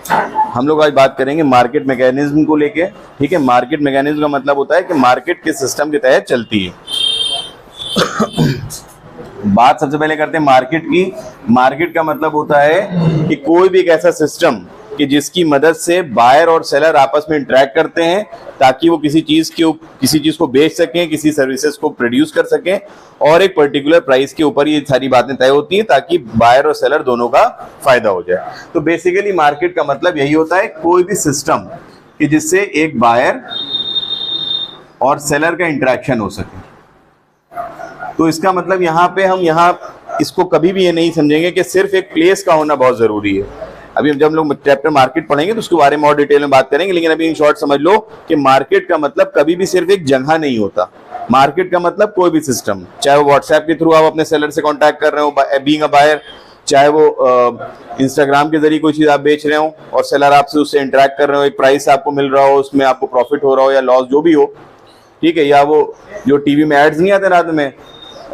हम लोग आज बात करेंगे मार्केट मैकेनिज्म को लेके। ठीक है, मार्केट मैकेनिज्म का मतलब होता है कि मार्केट किस सिस्टम के तहत चलती है। बात सबसे पहले करते हैं मार्केट की। मार्केट का मतलब होता है कि कोई भी एक ऐसा सिस्टम कि जिसकी मदद से बायर और सेलर आपस में इंटरेक्ट करते हैं ताकि वो किसी चीज को बेच सकें, किसी सर्विसेज को प्रोड्यूस कर सकें, और एक पर्टिकुलर प्राइस के ऊपर ये सारी बातें तय होती हैं ताकि बायर और सेलर दोनों का फायदा हो जाए। तो बेसिकली मार्केट का मतलब यही होता है, कोई भी सिस्टम कि जिससे एक बायर और सेलर का इंटरेक्शन हो सके। तो इसका मतलब यहाँ पे हम इसको कभी भी ये नहीं समझेंगे कि सिर्फ एक प्लेस का होना बहुत जरूरी है। अभी जब हम लोग चैप्टर मार्केट पढ़ेंगे तो उसके बारे में और डिटेल में बात करेंगे, लेकिन अभी इन शॉर्ट समझ लो कि मार्केट का मतलब कभी भी सिर्फ एक जगह नहीं होता। मार्केट का मतलब कोई भी सिस्टम, चाहे वो व्हाट्सएप के थ्रू आप अपने सेलर से कॉन्टैक्ट कर रहे हो बीइंग अ बायर, चाहे वो इंस्टाग्राम के जरिए कोई चीज आप बेच रहे हो और सेलर आपसे उससे इंटरेक्ट कर रहे हो, एक प्राइस आपको मिल रहा हो, उसमें आपको प्रॉफिट हो रहा हो या लॉस जो भी हो। ठीक है, या वो जो टीवी में एड्स नहीं आते रात में,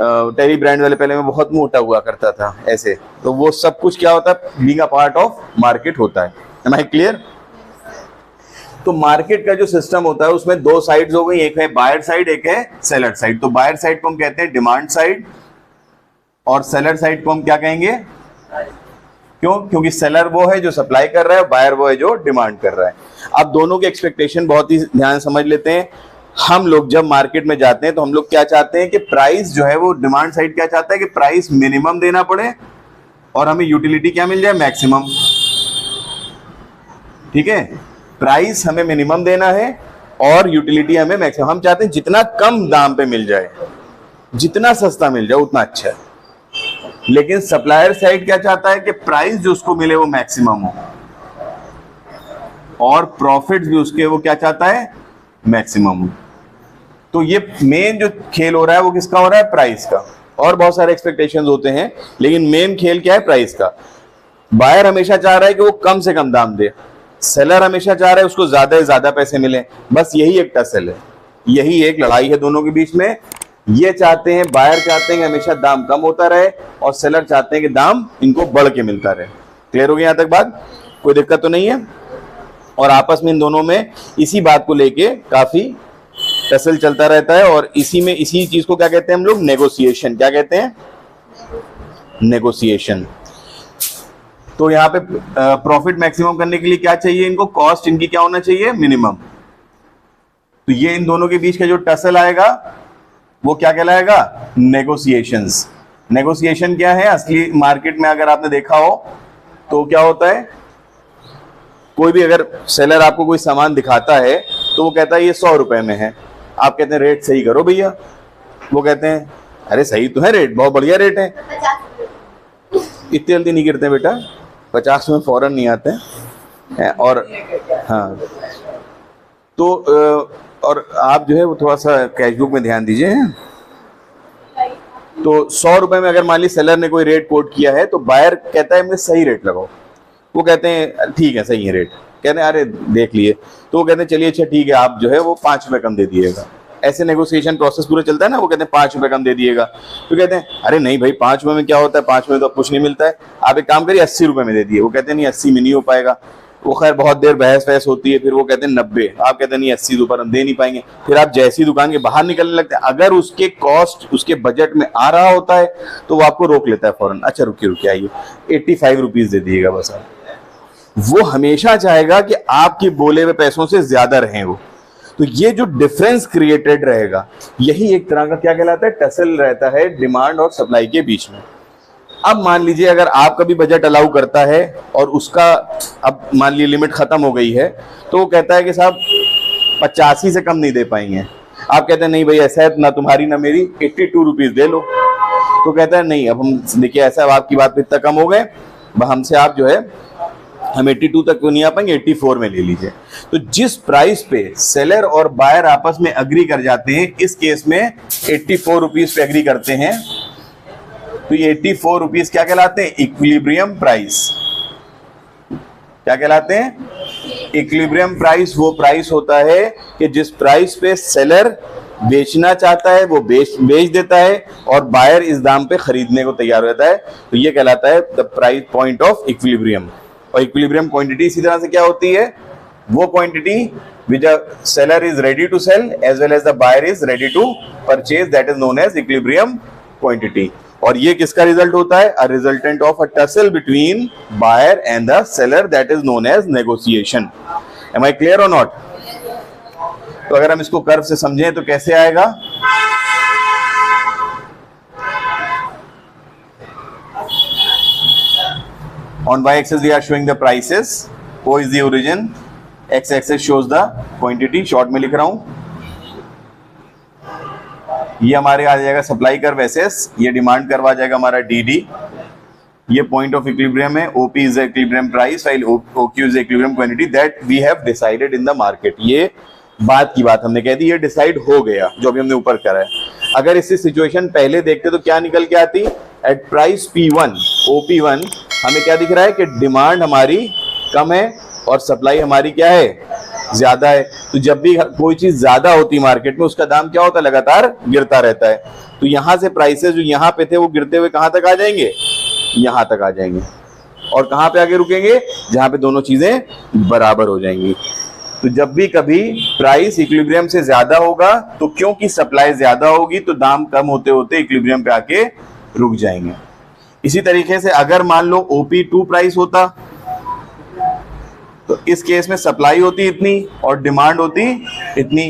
टेरी ब्रांड वाले पहले में बहुत मोटा हुआ करता था ऐसे, तो वो सब कुछ क्या होता है, being a part of market होता है। Am I clear? तो मार्केट का जो सिस्टम होता है उसमें दो साइड्स हो गई, एक है बायर साइड, एक है सेलर साइड। तो बायर साइड को हम कहते हैं डिमांड साइड और सेलर साइड को हम क्या कहेंगे? क्यों? क्योंकि सेलर वो है जो सप्लाई कर रहा है, बायर वो है जो डिमांड कर रहा है। अब दोनों के एक्सपेक्टेशन बहुत ही ध्यान समझ लेते हैं। हम लोग जब मार्केट में जाते हैं तो हम लोग क्या चाहते हैं कि प्राइस जो है, वो डिमांड साइड क्या चाहता है कि प्राइस मिनिमम देना पड़े और हमें यूटिलिटी क्या मिल जाए, मैक्सिमम। ठीक है, प्राइस हमें मिनिमम देना है और यूटिलिटी हमें मैक्सिमम। हम चाहते हैं जितना कम दाम पे मिल जाए, जितना सस्ता मिल जाए उतना अच्छा है। लेकिन सप्लायर साइड क्या चाहता है कि प्राइस जो उसको मिले वो मैक्सिमम हो और प्रॉफिट भी उसके वो क्या चाहता है, मैक्सिमम हो। तो ये मेन जो खेल हो रहा है वो किसका हो रहा है, प्राइस का। और बहुत सारे एक्सपेक्टेशंस होते हैं, लेकिन मेन खेल क्या है, प्राइस का। बायर हमेशा चाह रहा है कि वो कम से कम दाम दे, सेलर हमेशा चाह रहा है उसको ज्यादा से ज्यादा पैसे मिले। बस यही एक टसल है, यही एक लड़ाई है दोनों के बीच में। ये चाहते हैं, बायर चाहते हैं कि हमेशा दाम कम होता रहे और सेलर चाहते हैं कि दाम इनको बढ़ के मिलता रहे। क्लियर हो गया यहां तक बात? कोई दिक्कत तो नहीं है? और आपस में इन दोनों में इसी बात को लेके काफी टसल चलता रहता है और इसी चीज को क्या कहते हैं हम लोग, नेगोशिएशन। क्या कहते हैं? नेगोशिएशन। तो यहाँ पे प्रॉफिट मैक्सिमम करने के लिए क्या चाहिए इनको, कॉस्ट इनकी क्या होना चाहिए, मिनिमम। तो ये इन दोनों के बीच का जो टसल आएगा वो क्या कहलाएगा, नेगोशिएशंस। नेगोशिएशन क्या है, असली मार्केट में अगर आपने देखा हो तो क्या होता है, कोई भी अगर सेलर आपको कोई सामान दिखाता है तो वो कहता है ये 100 रुपए में है। आप कहते हैं रेट सही करो भैया, वो कहते हैं अरे सही तो है रेट, बहुत बढ़िया रेट है। इतनी जल्दी नहीं गिरते बेटा, 50 में फौरन नहीं आते हैं। और हाँ, तो और आप जो है वो थोड़ा सा कैश बुक में ध्यान दीजिए। तो 100 रुपए में अगर मान ली सेलर ने कोई रेट कोट किया है तो बायर कहता है मुझे सही रेट लगाओ। वो कहते हैं ठीक है सही है रेट, कहते हैं अरे देख लिए, तो वो कहते हैं चलिए अच्छा ठीक है, आप जो है वो 5 रुपए कम दे दिएगा। ऐसे नेगोशिएशन प्रोसेस पूरा चलता है ना। वो कहते हैं 5 रुपए कम दे दिएगा, तो कहते हैं अरे नहीं भाई 5 रुपए में क्या होता है, 5 रुपए तो कुछ नहीं मिलता है, आप एक काम करिए 80 रुपए में दे दिए। वो कहते हैं नहीं 80 में नहीं हो पाएगा। वो खैर बहुत देर बहस होती है, फिर वो कहते हैं 90, आप कहते हैं नहीं 80 ऊपर हम दे नहीं पाएंगे। फिर आप जैसी दुकान के बाहर निकलने लगते हैं, अगर उसके कॉस्ट उसके बजट में आ रहा होता है तो वो आपको रोक लेता है फौरन, अच्छा रुकिए आइए 85 रुपीज दे दिएगा बस। आप वो हमेशा चाहेगा कि आपके बोले हुए पैसों से ज्यादा रहें वो। तो ये जो डिफरेंस क्रिएटेड रहेगा, यही एक तरह का क्या कहलाता है, टसल रहता है डिमांड और सप्लाई के बीच में। अब मान लीजिए अगर आपका भी बजट अलाउ करता है और उसका अब मान लीजिए लिमिट खत्म हो गई है, तो वो कहता है कि साहब 85 से कम नहीं दे पाएंगे। आप कहते हैं नहीं भाई ऐसा है ना तुम्हारी ना मेरी, 82 रुपीज दे लो। तो कहता है नहीं अब हम देखिए ऐसा है आपकी बात पे इतना कम हो गए, हमसे आप जो है हम 82 तक नहीं आ पाएंगे, 84 में ले लीजिए। तो जिस प्राइस पे सेलर और बायर आपस में अग्री कर जाते हैं, इस केस में 84 रुपीज पे अग्री करते हैं, तो ये 84 रुपीज क्या कहलाते हैं, इक्विलिब्रियम प्राइस। क्या कहलाते हैं, इक्विलिब्रियम प्राइस। वो प्राइस होता है कि जिस प्राइस पे सेलर बेचना चाहता है वो बेच देता है और बायर इस दाम पे खरीदने को तैयार हो जाता है, तो ये कहलाता है the price point of equilibrium. और इक्विलिब्रियम क्वांटिटी इसी तरह से क्या होती है, वो quantity which a seller is ready to sell as well as the buyer is ready to purchase, that is known as equilibrium quantity. और ये किसका रिजल्ट होता है, a resultant of a tussle between buyer and the seller, that is known as negotiation. Am I clear or not? तो अगर हम इसको curve से समझें तो कैसे आएगा, on y axis we are showing the prices, O is the origin, x axis shows the quantity, short में लिख रहा हूं, ये हमारे आ जाएगा सप्लाई कर्व SS, ये डिमांड कर्व आ जाएगा हमारा DD, ये पॉइंट ऑफ इक्विलिब्रियम है, OP is equilibrium price while OQ is equilibrium quantity that we have decided in the market. ये बात की बात हमने कह दी, ये डिसाइड हो गया जो अभी हमने ऊपर करा है। अगर इसकी सिचुएशन पहले देखते तो क्या निकल के आती, एट प्राइस P1 OP1 हमें क्या दिख रहा है कि डिमांड हमारी कम है और सप्लाई हमारी क्या है, ज्यादा है। तो जब भी कोई चीज ज्यादा होती मार्केट में उसका दाम क्या होता है, लगातार गिरता रहता है। तो यहां से प्राइसेस जो यहाँ पे थे वो गिरते हुए कहां तक आ जाएंगे, यहां तक आ जाएंगे, और कहां पे आगे रुकेंगे, जहां पे दोनों चीजें बराबर हो जाएंगी। तो जब भी कभी प्राइस इक्विलिब्रियम से ज्यादा होगा तो क्योंकि सप्लाई ज्यादा होगी तो दाम कम होते होते इक्विलिब्रियम पे आके रुक जाएंगे। इसी तरीके से अगर मान लो OP2 प्राइस होता तो इस केस में सप्लाई होती इतनी और डिमांड होती इतनी।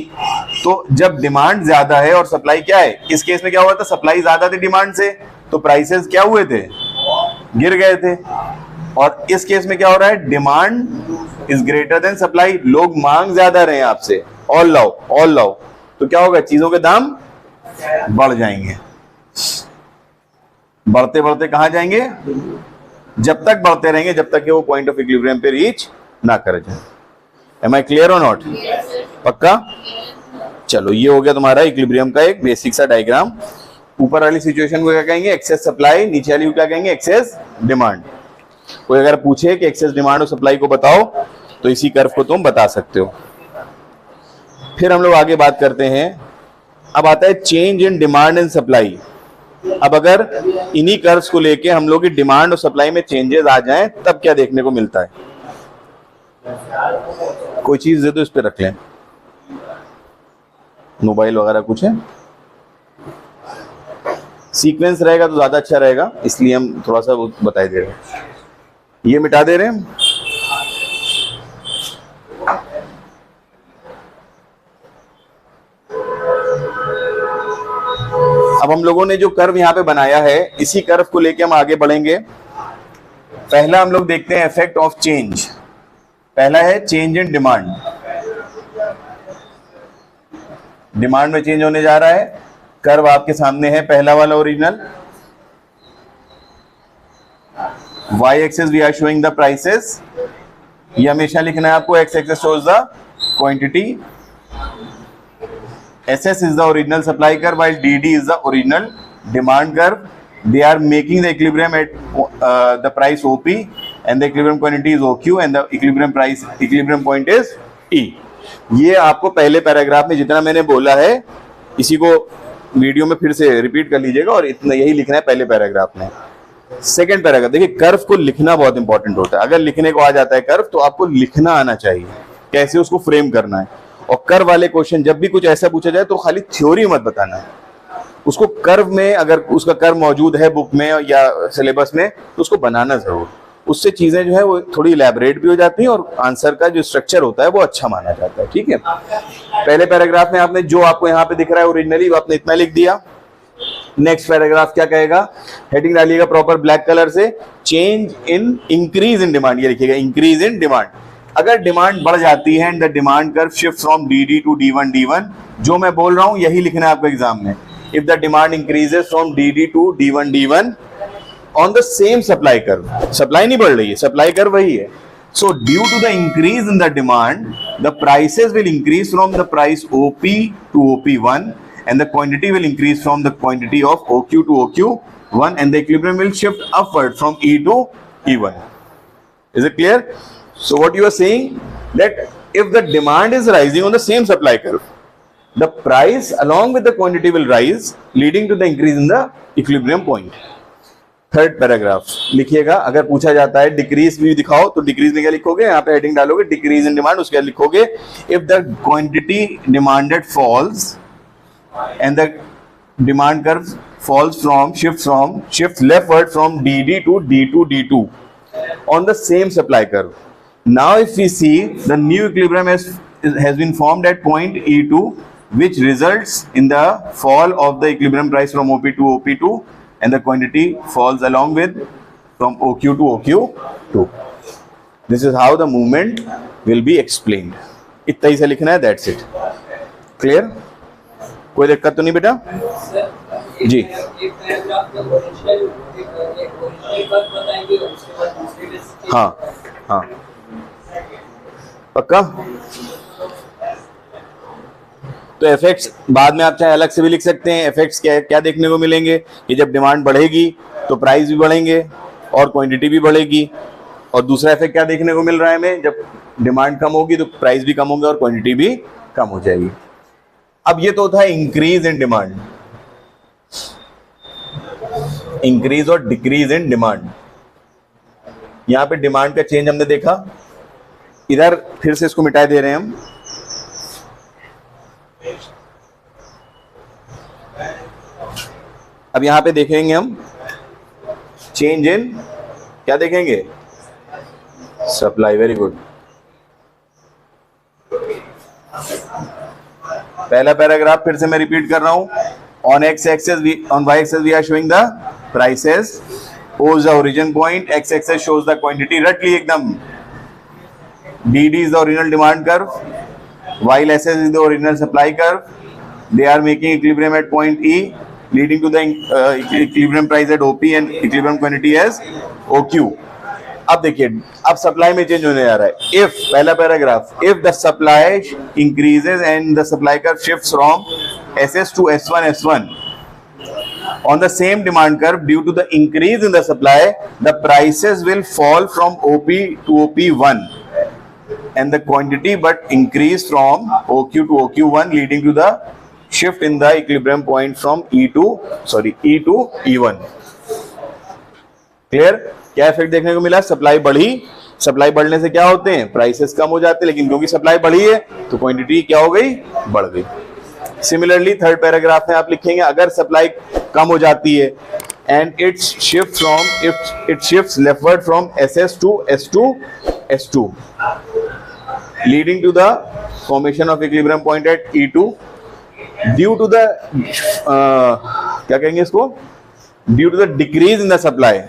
तो जब डिमांड ज्यादा है और सप्लाई क्या है, इस केस में क्या हुआ था, सप्लाई ज्यादा थी डिमांड से तो प्राइसेस क्या हुए थे, गिर गए थे। और इस केस में क्या हो रहा है, demand is greater than supply, लोग मांग ज्यादा रहे हैं आपसे, ऑल लाओ, तो क्या होगा, चीजों के दाम बढ़ जाएंगे। बढ़ते बढ़ते कहां जाएंगे, जब तक बढ़ते रहेंगे जब तक कि वो पॉइंट ऑफ इक्विलिब्रियम पे रीच ना कर जाए। एम आई क्लियर और नॉट, पक्का? चलो ये हो गया तुम्हारा इक्विलिब्रियम का एक बेसिक सा डायग्राम। ऊपर वाली सिचुएशन को क्या कहेंगे, एक्सेस सप्लाई, नीचे वाली को क्या कहेंगे, एक्सेस डिमांड। कोई अगर पूछे कि एक्सेस डिमांड और सप्लाई को बताओ तो इसी कर्व को तुम बता सकते हो। फिर हम लोग आगे बात करते हैं, अब आता है change in demand and supply. अब अगर इन्हीं कर्व्स को लेके हम लोग की डिमांड और सप्लाई में चेंजेस आ जाएं तब क्या देखने को मिलता है। कोई चीज दे दो इस पे रख लें, मोबाइल वगैरह कुछ है, सीक्वेंस रहेगा तो ज्यादा अच्छा रहेगा, इसलिए हम थोड़ा सा बता दे रहे हैं। ये मिटा दे रहे हैं, अब हम लोगों ने जो कर्व यहां पे बनाया है इसी कर्व को लेके हम आगे बढ़ेंगे। पहला हम लोग देखते हैं इफेक्ट ऑफ चेंज। पहला है चेंज इन डिमांड, डिमांड में चेंज होने जा रहा है। कर्व आपके सामने है, पहला वाला original, y axis we are showing the prices, ये हमेशा लिखना है आपको, x axis shows the quantity, SS is the original supply curve while DD is the original demand curve. They are making the equilibrium at the price OP and the equilibrium quantity is OQ and the equilibrium point is E. ये आपको पहले paragraph में जितना मैंने बोला है इसी को वीडियो में फिर से रिपीट कर लीजिएगा और इतना यही लिखना है पहले पैराग्राफ में। सेकंड पैराग्राफ देखिए, कर्व को लिखना बहुत इंपॉर्टेंट होता है। अगर लिखने को आ जाता है कर्व तो आपको लिखना आना चाहिए, कैसे उसको फ्रेम करना है। और कर्व वाले क्वेश्चन जब भी कुछ ऐसा पूछा जाए तो खाली थ्योरी मत बताना है, उसको कर्व में, अगर उसका कर्व मौजूद है बुक में या सिलेबस में तो उसको बनाना जरूर, उससे चीजें जो है वो थोड़ी इलैबोरेट भी हो जाती हैं और आंसर का जो स्ट्रक्चर होता है वो अच्छा माना जाता है। ठीक है, पहले पैराग्राफ में आपने जो आपको यहाँ पे दिख रहा है ओरिजिनली वो आपने इतना लिख दिया। नेक्स्ट पैराग्राफ क्या कहेगा, हेडिंग डालिएगा प्रॉपर ब्लैक कलर से, change in increase in demand, ये लिखिएगा इंक्रीज इन डिमांड। अगर डिमांड बढ़ जाती है and the demand curve shift from DD to D1, जो मैं बोल रहा हूं यही लिखना है आपको एग्जाम में। If the demand increases from DD to D1 on the same supply curve, supply नहीं बढ़ रही है, सप्लाई कर्व वही है। So due to the increase in the demand the prices will increase from the price OP to OP1 and the quantity will increase from the quantity of OQ to OQ1 and the equilibrium will shift upward from E to E1. Is it clear? So what you are saying that if the demand is rising on the same supply curve, the price along with the quantity will rise, leading to the increase in the equilibrium point. Third paragraph लिखिएगा, अगर पूछा जाता है decrease भी दिखाओ तो decrease में क्या लिखोगे, यहाँ पे हेडिंग डालोगे डिक्रीज इन डिमांड, उसके बाद लिखोगे if the quantity demanded falls and the demand curve falls from shifts leftward from DD to D2 on the same supply curve. Now if we see the new equilibrium has been formed at point E2, which results in the fall of the equilibrium price from OP to OP2 and the quantity falls along with from OQ to OQ2. This is how the movement will be explained. इतना ही से लिखना है, that's it. Clear? कोई दिक्कत तो नहीं बेटा? जी हाँ हाँ पक्का। तो इफेक्ट्स बाद में आप चाहे अलग से भी लिख सकते हैं। इफेक्ट्स क्या क्या देखने को मिलेंगे कि जब डिमांड बढ़ेगी तो प्राइस भी बढ़ेंगे और क्वांटिटी भी बढ़ेगी, और दूसरा इफेक्ट क्या देखने को मिल रहा है हमें, जब डिमांड कम होगी तो प्राइस भी कम होंगे और क्वांटिटी भी कम हो जाएगी। अब ये तो था इंक्रीज इन डिमांड, इंक्रीज और डिक्रीज इन डिमांड। यहां पे डिमांड का चेंज हमने देखा, इधर फिर से इसको मिटा दे रहे हैं हम। अब यहां पे देखेंगे हम चेंज इन, क्या देखेंगे, सप्लाई। Very good. पहला पैराग्राफ फिर से मैं रिपीट कर रहा हूं। On x-axis, on y-axis we are showing the prices. O is the origin point. X-axis shows the quantity. रट ली एकदम। DD is the original demand curve. Y-axis is the original supply curve. They are making equilibrium at point E, leading to the equilibrium price at OP and equilibrium quantity as OQ. अब देखिए, अब supply में change होने जा रहा है। If, पहला paragraph, if the supply increases and the supply curve shifts from SS to S1 on the same demand curve due to the increase in the supply, the prices will fall from OP to OP1 and the quantity but increase from OQ to OQ1, leading to the shift in the equilibrium point from E to E1. Clear? क्या effect देखने को मिला? Supply बढ़ी, supply बढ़ने से क्या होते हैं, प्राइसेस कम हो जाते हैं, लेकिन क्योंकि सप्लाई बढ़ी है तो क्वांटिटी क्या हो गई, बढ़ गई। सिमिलरली थर्ड पैराग्राफ में आप लिखेंगे अगर सप्लाई कम हो जाती है and it shifts leftward from SS to S2 leading to the formation of equilibrium point at E2 due to the क्या कहेंगे इसको, due to the decrease in the supply.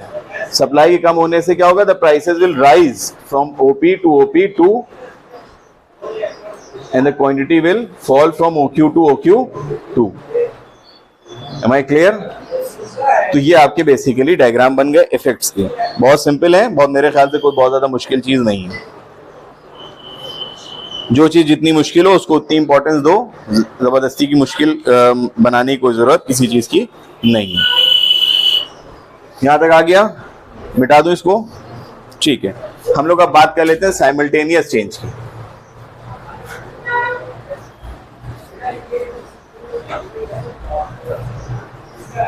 Supply के कम होने से क्या होगा, the prices will rise from OP to OP2 and the quantity will fall from OQ to OQ2. Am I clear? तो ये आपके बेसिकली डायग्राम बन गए इफेक्ट्स के। बहुत सिंपल है, बहुत, मेरे ख्याल से कोई बहुत ज्यादा मुश्किल चीज नहीं है। जो चीज जितनी मुश्किल हो उसको उतनी इंपॉर्टेंस दो, जबरदस्ती की मुश्किल बनाने की कोई जरूरत किसी चीज की नहीं है। यहां तक आ गया, मिटा दूं इसको, ठीक है। हम लोग अब बात कर लेते हैं साइमल्टेनियस चेंज की।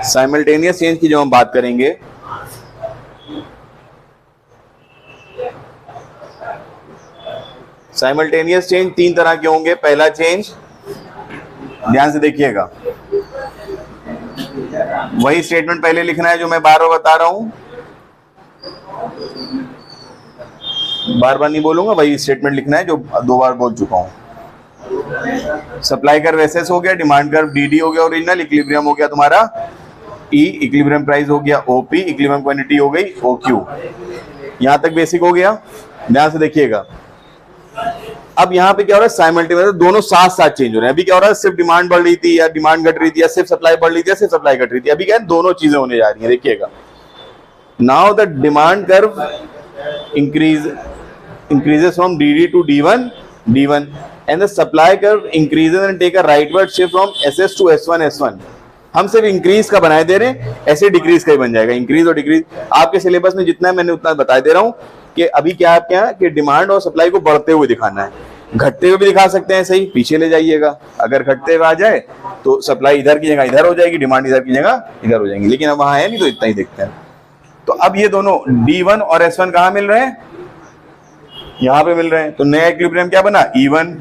साइमल्टेनियस चेंज की जो हम बात करेंगे, साइमल्टेनियस चेंज तीन तरह के होंगे। पहला चेंज, ध्यान से देखिएगा, वही स्टेटमेंट पहले लिखना है जो मैं बार बार बता रहा हूं, बार बार नहीं बोलूंगा, वही स्टेटमेंट लिखना है जो 2 बार बोल चुका हूं। सप्लाई कर्व SS हो गया, डिमांड कर्व DD हो गया ओरिजिनल, इक्विलिब्रियम हो गया तुम्हारा E, इक्विलिब्रियम प्राइस हो गया OP, इक्विलिब्रियम क्वांटिटी हो गई OQ। यहां तक बेसिक हो गया, ध्यान से देखिएगा। अब यहाँ पे क्या हो रहा है, साइमल्टेनियस दोनों साथ साथ चेंज हो रहे हैं। अभी क्या हो रहा है, सिर्फ डिमांड बढ़ रही थी या डिमांड घट रही थी, या सिर्फ सप्लाई बढ़ रही थी या सिर्फ सप्लाई घट रही थी। अभी क्या है, दोनों चीजें होने जा रही है। देखिएगा, now the demand curve increases from DD to D1 and the supply curve increases and take a rightward shift from SS to S1। हम सिर्फ इंक्रीज का बनाए दे रहे हैं, ऐसे डिक्रीज का ही बन जाएगा। इंक्रीज और डिक्रीज आपके सिलेबस में जितना है मैंने उतना बता दे रहा हूं कि अभी क्या आप क्या कि डिमांड और सप्लाई को बढ़ते हुए दिखाना है, घटते हुए भी दिखा सकते हैं, सही पीछे ले जाइएगा। अगर घटते हुए आ जाए तो सप्लाई इधर की जगह इधर हो जाएगी, डिमांड इधर की जगह इधर हो जाएगी, लेकिन अब वहां है नहीं तो इतना ही देखते हैं। तो अब ये दोनों D1 और S1 कहाँ मिल रहे हैं? यहां पे मिल रहे हैं। तो नया इक्विलिब्रियम क्या बना? E1।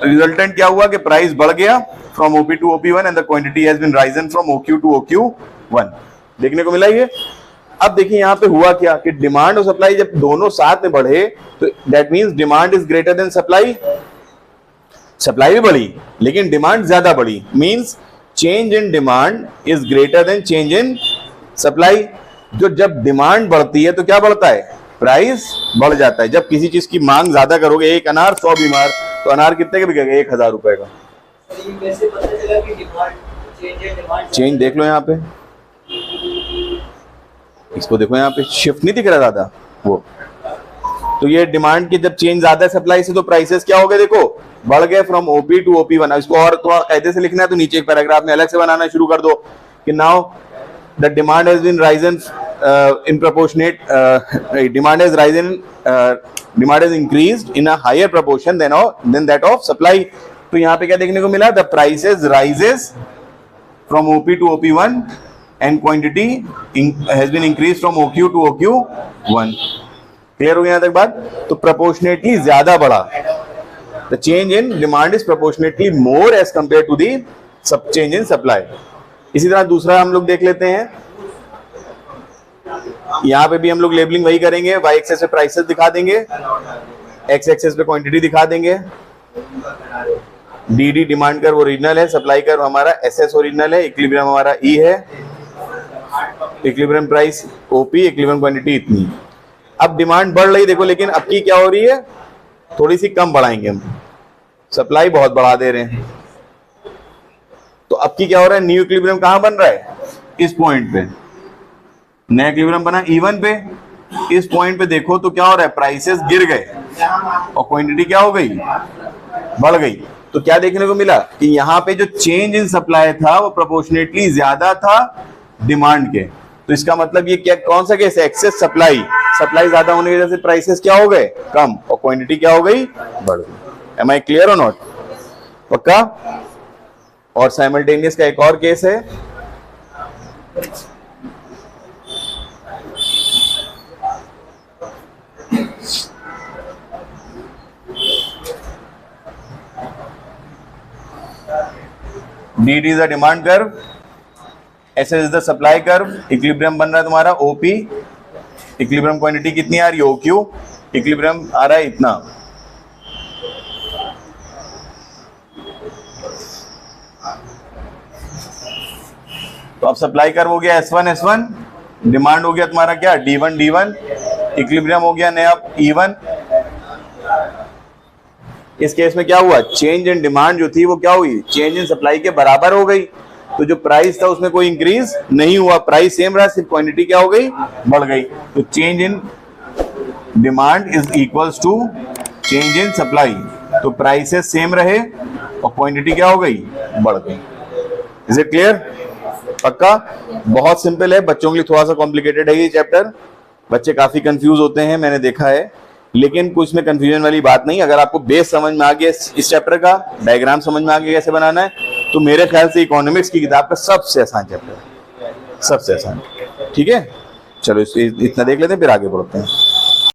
रिजल्टेंट क्या हुआ कि प्राइस बढ़ गया from OP to OP1 and the quantity has been risen from OQ to OQ1। देखने को मिला ये। अब देखिए यहां पे हुआ क्या कि डिमांड और सप्लाई जब दोनों साथ में बढ़े तो that means demand is greater than supply. Supply भी बढ़ी लेकिन डिमांड ज्यादा बढ़ी, means change in demand is greater than change in supply. जो जब डिमांड बढ़ती है तो क्या बढ़ता है? प्राइस बढ़ जाता है। जब किसी चीज की मांग ज्यादा करोगे, एक अनार 100 बीमार, तो अनार कितने का बिकेगा? 1000 रुपए का। चेंज देख लो यहाँ पे, इसको देखो यहाँ पे शिफ्ट नहीं दिख रहा ज्यादा वो। तो ये डिमांड की जब चेंज ज्यादा है सप्लाई से तो प्राइसेस क्या हो गए? देखो बढ़ गए फ्रॉम OP टू OP1। इसको और थोड़ा कायदे से लिखना है तो नीचे एक पैराग्राफ में अलग से बनाना शुरू कर दो कि now the demand has been risen in proportionate, demand has risen, demand has increased in a higher proportion than that of supply. तो यहाँ पे क्या देखने को मिला? The prices rises from OP to OP1 and quantity has been increase from OQ to OQ1। Clear हो गया यहाँ तक बात? तो प्रोपोर्शनेटली ज्यादा बढ़ा। The change in demand is proportionately more as compare to दी सब चेंज इन सप्लाई। इसी तरह दूसरा हम लोग देख लेते हैं। यहाँ पे भी हम लोग लेबलिंग वही करेंगे। वाई एक्सेस पे प्राइसेस दिखा देंगे, एक्स एक्सेस पे क्वांटिटी दिखा देंगे। DD डिमांड कर्व ओरिजिनल है, सप्लाई कर्व हमारा SS ओरिजिनल है, इक्विलिब्रियम हमारा E है, equilibrium price OP, equilibrium quantity इतनी। अब डिमांड बढ़ रही देखो, लेकिन अब की क्या हो रही है? थोड़ी सी कम बढ़ाएंगे हम, सप्लाई बहुत बढ़ा दे रहे हैं। तो अब की क्या हो रहा है? न्यू इक्विलिब्रियम कहां बन रहा है? इस पॉइंट पे नया इक्विलिब्रियम बना E1 पे। इस पॉइंट पे देखो तो क्या हो रहा है? प्राइसेस गिर गए और क्वांटिटी क्या हो गई? बढ़ गई। तो क्या देखने को मिला कि यहाँ पे जो चेंज इन सप्लाई था वो प्रोपोर्शनेटली ज्यादा था डिमांड के। तो इसका मतलब ये क्या, कौन सा केस है? Excess supply. सप्लाई ज्यादा होने की वजह से प्राइसेस क्या हो गए? कम, और क्वांटिटी क्या हो गई? बढ़ गई। एम आई क्लियर और नॉट? पक्का? और साइमल्टेनियस का एक और केस है। DD is the demand curve, SS is the supply curve, equilibrium बन रहा है तुम्हारा OP, इक्विलिब्रियम क्वांटिटी कितनी आ रही है? OQ, इक्विलिब्रियम आ रहा है इतना। तो अब सप्लाई कर्व हो गया S1, डिमांड हो गया तुम्हारा क्या? D1, इक्विलिब्रियम हो गया नया E1। इस केस में क्या हुआ? चेंज इन डिमांड जो थी वो क्या हुई? चेंज इन सप्लाई के बराबर हो गई। तो जो प्राइस था उसमें कोई इंक्रीज नहीं हुआ, प्राइस सेम रहा, सिर्फ क्वांटिटी क्या हो गई? बढ़ गई। तो change in demand is equals to change in supply. तो प्राइसेस सेम रहे और क्वांटिटी क्या हो गई? बढ़ गई। Is it clear? पक्का? बहुत सिंपल है, बच्चों के लिए थोड़ा सा कॉम्प्लिकेटेड है ये चैप्टर। बच्चे काफी कंफ्यूज होते हैं, मैंने देखा है, लेकिन कुछ में कंफ्यूजन वाली बात नहीं। अगर आपको बेस समझ में आ गया इस चैप्टर का, डायग्राम समझ में आ गया कैसे बनाना है, तो मेरे ख्याल से इकोनॉमिक्स की किताब का सबसे आसान चैप्टर है, सबसे आसान। ठीक है, चलो इतना देख लेते हैं फिर आगे बढ़ते हैं।